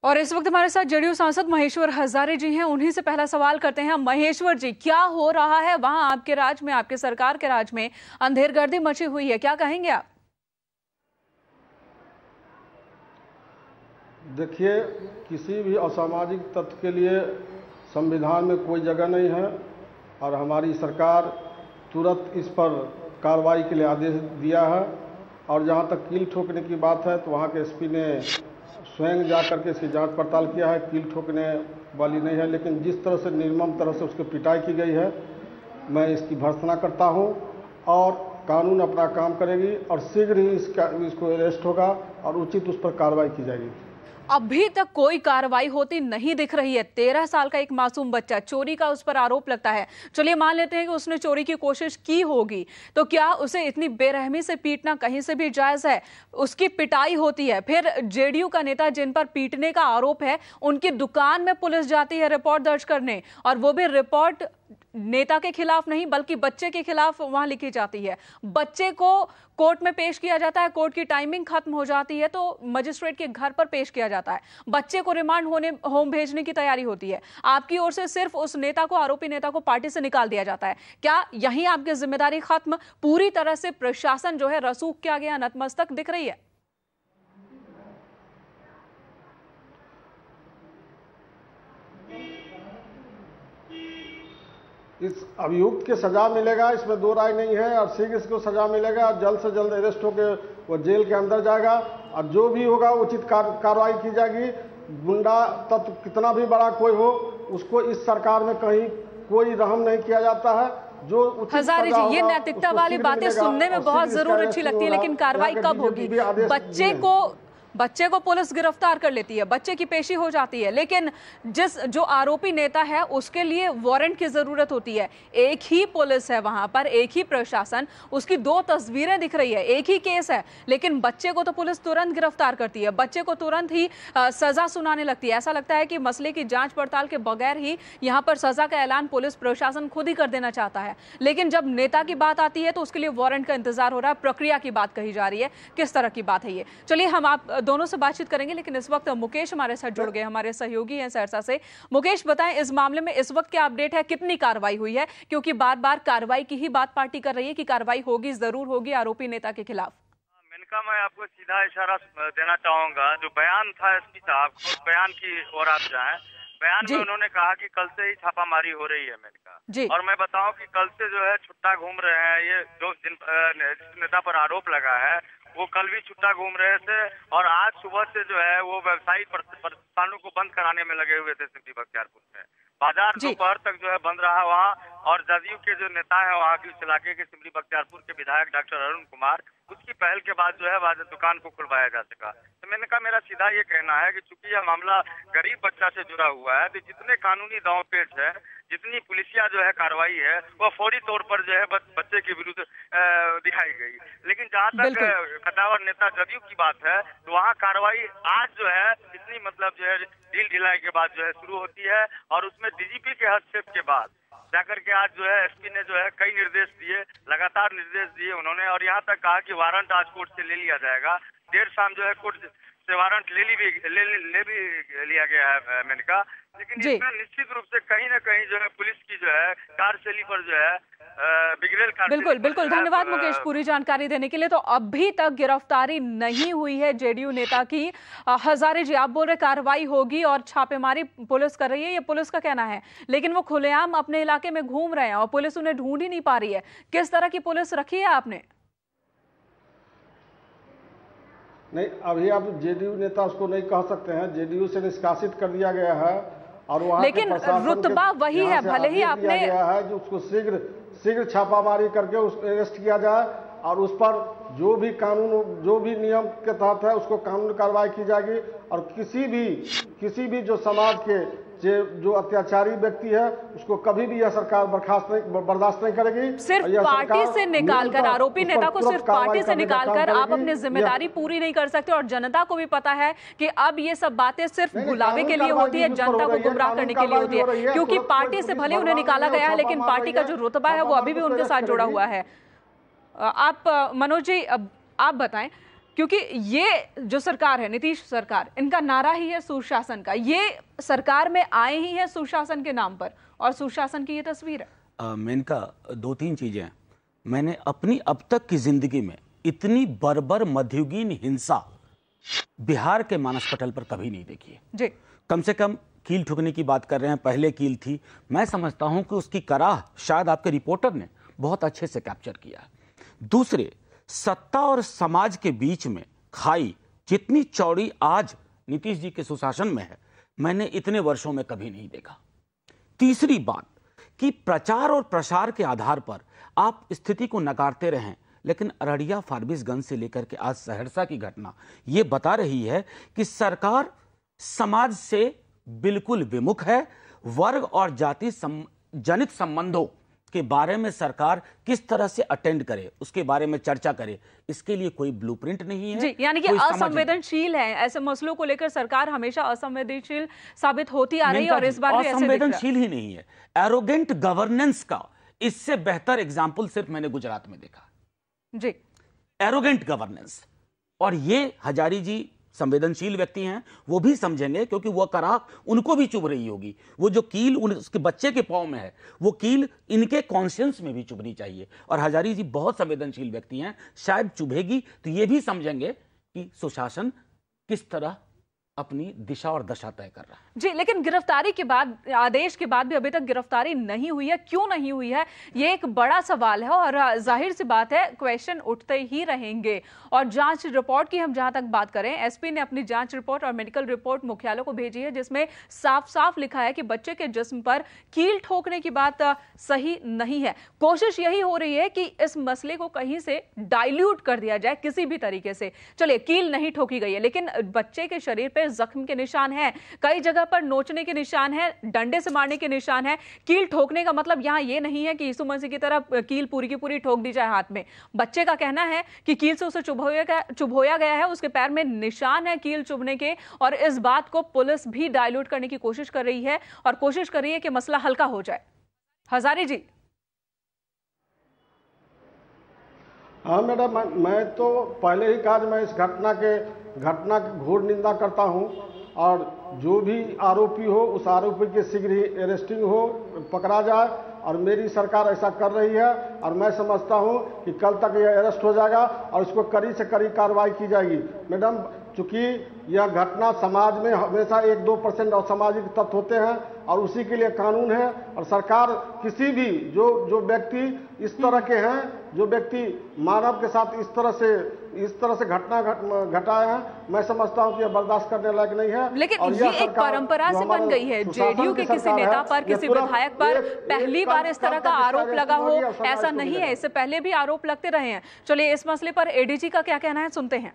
और इस वक्त हमारे साथ जेडीयू सांसद महेश्वर हजारे जी हैं। उन्हीं से पहला सवाल करते हैं। महेश्वर जी, क्या हो रहा है वहां आपके राज में, आपके सरकार के राज में? अंधेरगर्दी मची हुई है, क्या कहेंगे आप? देखिए, किसी भी असामाजिक तत्व के लिए संविधान में कोई जगह नहीं है और हमारी सरकार तुरंत इस पर कार्रवाई के लिए आदेश दिया है। और जहां तक कील ठोकने की बात है तो वहां के एसपी ने स्वयं जा करके इसकी जांच पड़ताल किया है। कील ठोकने वाली नहीं है, लेकिन जिस तरह से निर्मम तरह से उसकी पिटाई की गई है, मैं इसकी भर्त्सना करता हूं और कानून अपना काम करेगी और शीघ्र ही इसको अरेस्ट होगा और उचित उस पर कार्रवाई की जाएगी। अभी तक कोई कार्रवाई होती नहीं दिख रही है। 13 साल का एक मासूम बच्चा, चोरी का उस पर आरोप लगता है। चलिए मान लेते हैं कि उसने चोरी की कोशिश की होगी, तो क्या उसे इतनी बेरहमी से पीटना कहीं से भी जायज है? उसकी पिटाई होती है, फिर जेडीयू का नेता जिन पर पीटने का आरोप है, उनकी दुकान में पुलिस जाती है रिपोर्ट दर्ज करने, और वो भी रिपोर्ट नेता के खिलाफ नहीं बल्कि बच्चे के खिलाफ वहां लिखी जाती है। बच्चे को कोर्ट में पेश किया जाता है, कोर्ट की टाइमिंग खत्म हो जाती है तो मजिस्ट्रेट के घर पर पेश किया जाता है। बच्चे को रिमांड होम भेजने की तैयारी होती है। आपकी ओर से सिर्फ उस नेता को, आरोपी नेता को पार्टी से निकाल दिया जाता है। क्या यही आपकी जिम्मेदारी खत्म? पूरी तरह से प्रशासन जो है रसूख किया गया, नतमस्तक दिख रही है? इस अभियुक्त के सजा मिलेगा, इसमें दो राय नहीं है, और शीघ्र इसको सजा मिलेगा। जल्द से जल्द अरेस्ट होकर वो जेल के अंदर जाएगा और जो भी होगा उचित कार्रवाई की जाएगी। गुंडा तत्व कितना भी बड़ा कोई हो, उसको इस सरकार में कहीं कोई रहम नहीं किया जाता है। जो हजारे जी, ये नैतिकता वाली बातें सुनने में बहुत जरूर अच्छी लगती है, लेकिन कार्रवाई कब होगी? बच्चे को पुलिस गिरफ्तार कर लेती है, बच्चे की पेशी हो जाती है, लेकिन जो आरोपी नेता है उसके लिए वारंट की जरूरत होती है। एक ही पुलिस है वहां पर, एक ही प्रशासन, उसकी दो तस्वीरें दिख रही है, एक ही केस है, लेकिन बच्चे को तो पुलिस तुरंत गिरफ्तार करती है, बच्चे को तुरंत ही सजा सुनाने लगती है। ऐसा लगता है कि मसले की जांच पड़ताल के बगैर ही यहां पर सजा का ऐलान पुलिस प्रशासन खुद ही कर देना चाहता है। लेकिन जब नेता की बात आती है तो उसके लिए वारंट का इंतजार हो रहा है, प्रक्रिया की बात कही जा रही है। किस तरह की बात है ये? चलिए हम आप दोनों से बातचीत करेंगे, लेकिन इस वक्त मुकेश हमारे साथ जुड़ गए, हमारे सहयोगी हैं सहरसा से। मुकेश, बताएं इस मामले में इस वक्त क्या अपडेट है, कितनी कार्रवाई हुई है? क्योंकि बार बार कार्रवाई की ही बात पार्टी कर रही है कि कार्रवाई होगी, जरूर होगी आरोपी नेता के खिलाफ। मेनका, मैं आपको सीधा इशारा देना चाहूंगा। जो बयान था एसपी साहब, बयान की ओर आप जाएं। बयान में उन्होंने कहा कि कल से ही छापामारी हो रही है मेनका, और मैं बताऊं कि कल से जो है छुट्टा घूम रहे हैं ये जो जिस नेता पर आरोप लगा है, वो कल भी छुट्टा घूम रहे थे और आज सुबह से जो है वो व्यवसायिक प्रतिष्ठानों को बंद कराने में लगे हुए थे। सिमरी बख्तियारपुर में बाजार दोपहर तक जो है बंद रहा वहाँ, और जदयू के जो नेता है वहाँ के इस इलाके के सिमरी बख्तियारपुर के विधायक डॉक्टर अरुण कुमार, उसकी पहल के बाद जो है दुकान को खुलवाया जा सका। तो मैंने कहा, मेरा सीधा ये कहना है कि चूंकि यह मामला गरीब बच्चा से जुड़ा हुआ है, तो जितने कानूनी दांव पेच है, जितनी पुलिसिया जो है कार्रवाई है, वो फौरी तौर पर जो है बच्चे के विरुद्ध दिखाई गई। लेकिन जहाँ तक कदावर नेता जदयू की बात है, तो वहाँ कार्रवाई आज जो है इतनी मतलब जो है ढील ढिलाई के बाद जो है शुरू होती है, और उसमें डीजीपी के हस्तक्षेप के बाद जाकर के आज जो है एसपी ने जो है कई निर्देश दिए, लगातार निर्देश दिए उन्होंने, और यहाँ तक कहा कि वारंट आज कोर्ट से ले लिया जाएगा। देर शाम जो है कोर्ट से वारंट ले भी लिया गया है मेनका। लेकिन इसमें निश्चित रूप से कहीं ना कहीं जो है पुलिस की जो है कार्यशैली पर जो है बिल्कुल बिल्कुल, धन्यवाद मुकेश पूरी जानकारी देने के लिए। तो अभी तक गिरफ्तारी नहीं हुई है जेडीयू नेता की। हजारे जी, आप बोल रहे कार्रवाई होगी और छापेमारी पुलिस कर रही है, ये पुलिस का कहना है, लेकिन वो खुलेआम अपने इलाके में घूम रहे हैं और पुलिस उन्हें ढूंढ ही नहीं पा रही है। किस तरह की पुलिस रखी है आपने? नहीं, अभी आप जेडीयू नेता उसको नहीं कह सकते हैं, जेडीयू से निष्कासित कर दिया गया है, और वहाँ लेकिन रुतबा वही है, भले ही आपने गया है जो उसको शीघ्र छापामारी करके उसको अरेस्ट किया जाए, और उस पर जो भी कानून, जो भी नियम के तहत है उसको कानूनी कार्रवाई की जाएगी। और किसी भी जो समाज के जो अत्याचारी व्यक्ति है उसको कभी भी यह सरकार बर्दाश्त नहीं करेगी। सिर्फ पार्टी से निकालकर, आरोपी नेता को सिर्फ पार्टी से निकालकर आप अपनी जिम्मेदारी पूरी नहीं कर सकते, और जनता को भी पता है कि अब ये सब बातें सिर्फ बुलावे के लिए होती है, जनता को गुमराह करने के लिए होती है, क्योंकि पार्टी से भले उन्हें निकाला गया है लेकिन पार्टी का जो रुतबा है वो अभी भी उनके साथ जुड़ा हुआ है। आप मनोज जी आप बताएं, क्योंकि ये जो सरकार है, नीतीश सरकार, इनका नारा ही है सुशासन का। ये सरकार में आए ही है सुशासन के नाम पर, और सुशासन की ये तस्वीर है। मेनका, 2-3 चीजें मैंने अपनी अब तक की जिंदगी में इतनी बर्बर मध्ययुगीन हिंसा बिहार के मानस पटल पर कभी नहीं देखी है जी। कम से कम कील ठुकने की बात कर रहे हैं, पहले कील थी। मैं समझता हूं कि उसकी कराह शायद आपके रिपोर्टर ने बहुत अच्छे से कैप्चर किया। दूसरे, सत्ता और समाज के बीच में खाई जितनी चौड़ी आज नीतीश जी के सुशासन में है, मैंने इतने वर्षों में कभी नहीं देखा। तीसरी बात कि प्रचार और प्रसार के आधार पर आप स्थिति को नकारते रहें, लेकिन अररिया फारबिसगंज से लेकर के आज सहरसा की घटना ये बता रही है कि सरकार समाज से बिल्कुल विमुख है। वर्ग और जाति जनित संबंधों के बारे में सरकार किस तरह से अटेंड करे, उसके बारे में चर्चा करे, इसके लिए कोई ब्लूप्रिंट नहीं है जी। यानी कि असंवेदनशील है, ऐसे मसलों को लेकर सरकार हमेशा असंवेदनशील साबित होती आ रही है, और इस बार भी असंवेदनशील ही नहीं है, एरोगेंट गवर्नेंस का इससे बेहतर एग्जाम्पल सिर्फ मैंने गुजरात में देखा जी। Arrogant governance. और ये हजारी जी संवेदनशील व्यक्ति हैं, वो भी समझेंगे, क्योंकि वो कराह उनको भी चुभ रही होगी। वो जो कील उसके बच्चे के पांव में है, वो कील इनके कॉन्शियंस में भी चुभनी चाहिए। और हजारी जी बहुत संवेदनशील व्यक्ति हैं, शायद चुभेगी तो ये भी समझेंगे कि सुशासन किस तरह अपनी दिशा और दशा तय कर रहा है जी। लेकिन गिरफ्तारी के बाद, आदेश के बाद भी अभी तक गिरफ्तारी नहीं हुई है, क्यों नहीं हुई है, ये एक बड़ा सवाल है, और जाहिर सी बात है क्वेश्चन उठते ही रहेंगे। और जांच रिपोर्ट की हम जहां तक बात करें, एसपी ने अपनी जांच रिपोर्ट और मेडिकल रिपोर्ट मुख्यालय को भेजी है, जिसमें साफ साफ लिखा है कि बच्चे के जिस्म पर कील ठोकने की बात सही नहीं है। कोशिश यही हो रही है कि इस मसले को कहीं से डाइल्यूट कर दिया जाए किसी भी तरीके से। चलिए, कील नहीं ठोकी गई है, लेकिन बच्चे के शरीर पे जख्म के निशान हैं, कई जगह पर नोचने के निशान हैं, डंडे से मारने के निशान हैं। कील ठोकने का मतलब यहां यह नहीं है कि यीशु मसीह की तरह कील पूरी की पूरी ठोक दी जाए हाथ में। बच्चे का कहना है कि कील से उसे चुभोया गया है, उसके पैर में निशान है कील चुभने के, और इस बात को पुलिस भी डाइल्यूट करने की कोशिश कर रही है, और कोशिश कर रही है कि मसला हल्का हो जाए। हजारी जी। हाँ मैडम, मैं तो पहले ही कहा, मैं इस घटना की घोर निंदा करता हूं, और जो भी आरोपी हो उस आरोपी के शीघ्र ही अरेस्टिंग हो, पकड़ा जाए। और मेरी सरकार ऐसा कर रही है, और मैं समझता हूं कि कल तक यह अरेस्ट हो जाएगा और इसको कड़ी से कड़ी कार्रवाई की जाएगी। मैडम, चूंकि यह घटना समाज में हमेशा 1-2% असामाजिक तत्व होते हैं, और उसी के लिए कानून है। और सरकार किसी भी जो व्यक्ति इस तरह के हैं, जो व्यक्ति मानव के साथ इस तरह से घटना घटाए हैं, मैं समझता हूं कि यह बर्दाश्त करने लायक नहीं है। लेकिन ये एक परंपरा से बन गई है, जेडीयू के किसी नेता पर, किसी विधायक पर पहली बार इस तरह का आरोप लगा हो, ऐसा नहीं है, इससे पहले भी आरोप लगते रहे हैं। चलिए, इस मसले पर एडीजी का क्या कहना है, सुनते हैं।